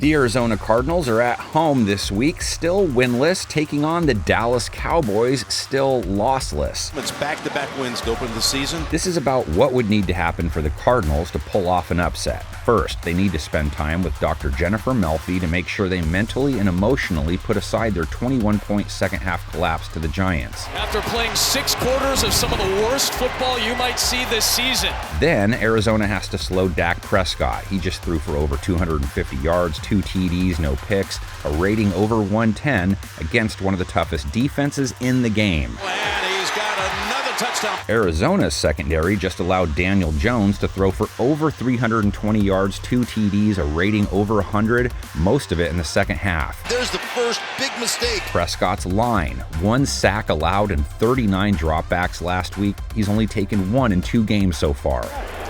The Arizona Cardinals are at home this week, still winless, taking on the Dallas Cowboys, still lossless. It's back-to-back wins to open the season. This is about what would need to happen for the Cardinals to pull off an upset. First, they need to spend time with Dr. Jennifer Melfi to make sure they mentally and emotionally put aside their 21-point second-half collapse to the Giants. After playing 6 quarters of some of the worst football you might see this season. Then, Arizona has to slow Dak Prescott. He just threw for over 250 yards, 2 TDs, no picks, a rating over 110 against one of the toughest defenses in the game. And he's got another touchdown. Arizona's secondary just allowed Daniel Jones to throw for over 320 yards, 2 TDs, a rating over 100, most of it in the second half. There's the first big mistake. Prescott's line, 1 sack allowed and 39 dropbacks last week. He's only taken 1 in 2 games so far.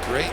Great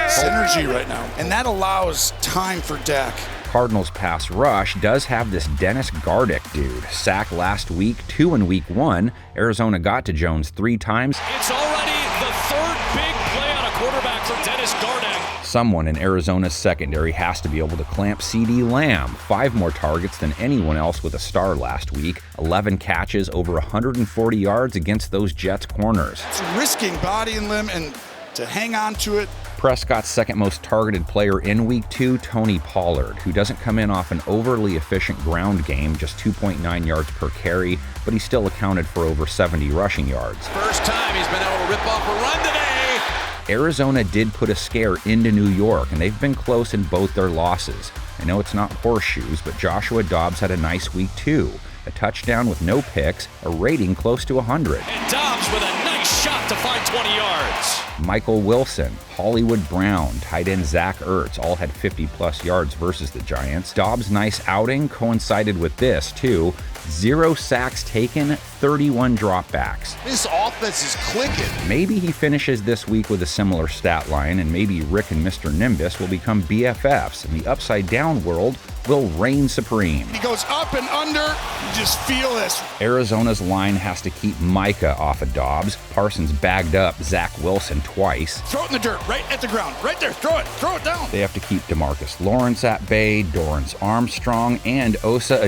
synergy right now, and that allows time for Dak. Cardinals pass rush does have this Dennis Gardeck dude. Sack last week, 2 in week 1. Arizona got to Jones 3 times. It's already the 3rd big play on a quarterback for Dennis Gardeck. Someone in Arizona's secondary has to be able to clamp CeeDee Lamb. 5 more targets than anyone else with a star last week. 11 catches, over 140 yards against those Jets corners. It's risking body and limb, and to hang on to it. Prescott's second most targeted player in week 2, Tony Pollard, who doesn't come in off an overly efficient ground game, just 2.9 yards per carry, but he still accounted for over 70 rushing yards. First time he's been able to rip off a run today. Arizona did put a scare into New York, and they've been close in both their losses. I know it's not horseshoes, but Joshua Dobbs had a nice week too. A touchdown with no picks, a rating close to 100. And Dobbs with a nice shot to find 20 yards. Michael Wilson, Hollywood Brown, tight end Zach Ertz all had 50-plus yards versus the Giants. Dobbs' nice outing coincided with this, too. 0 sacks taken, 31 dropbacks. This offense is clicking. Maybe he finishes this week with a similar stat line, and maybe Rick and Mr. Nimbus will become BFFs, and the upside-down world will reign supreme. He goes up and under. You just feel this. Arizona's line has to keep Micah off of Dobbs. Parsons bagged up Zach Wilson twice. Throw it in the dirt, right at the ground, right there. Throw it down. They have to keep DeMarcus Lawrence at bay, Dorrance Armstrong, and Osa I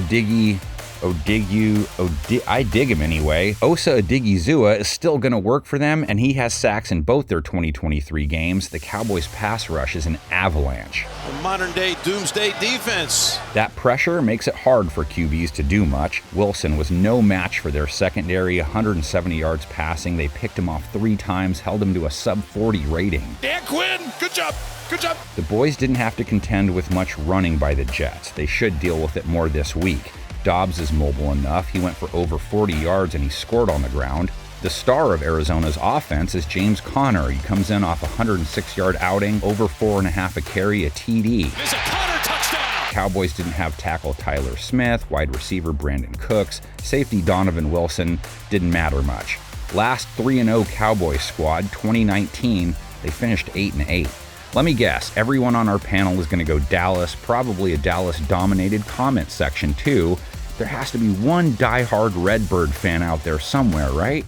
dig him anyway. Osa Odigizua is still going to work for them, and he has sacks in both their 2023 games. The Cowboys' pass rush is an avalanche. A modern-day doomsday defense. That pressure makes it hard for QBs to do much. Wilson was no match for their secondary, 170 yards passing. They picked him off 3 times, held him to a sub-40 rating. Dan Quinn, good job. Good job. The boys didn't have to contend with much running by the Jets. They should deal with it more this week. Dobbs is mobile enough. He went for over 40 yards and he scored on the ground. The star of Arizona's offense is James Conner. He comes in off a 106-yard outing, over 4.5 a carry, a TD. There's a Conner touchdown. Cowboys didn't have tackle Tyler Smith, wide receiver Brandon Cooks, safety Donovan Wilson. Didn't matter much. Last 3-0 Cowboys squad, 2019, they finished 8-8. Let me guess, everyone on our panel is going to go Dallas, probably a Dallas-dominated comment section too. There has to be one diehard Redbird fan out there somewhere, right?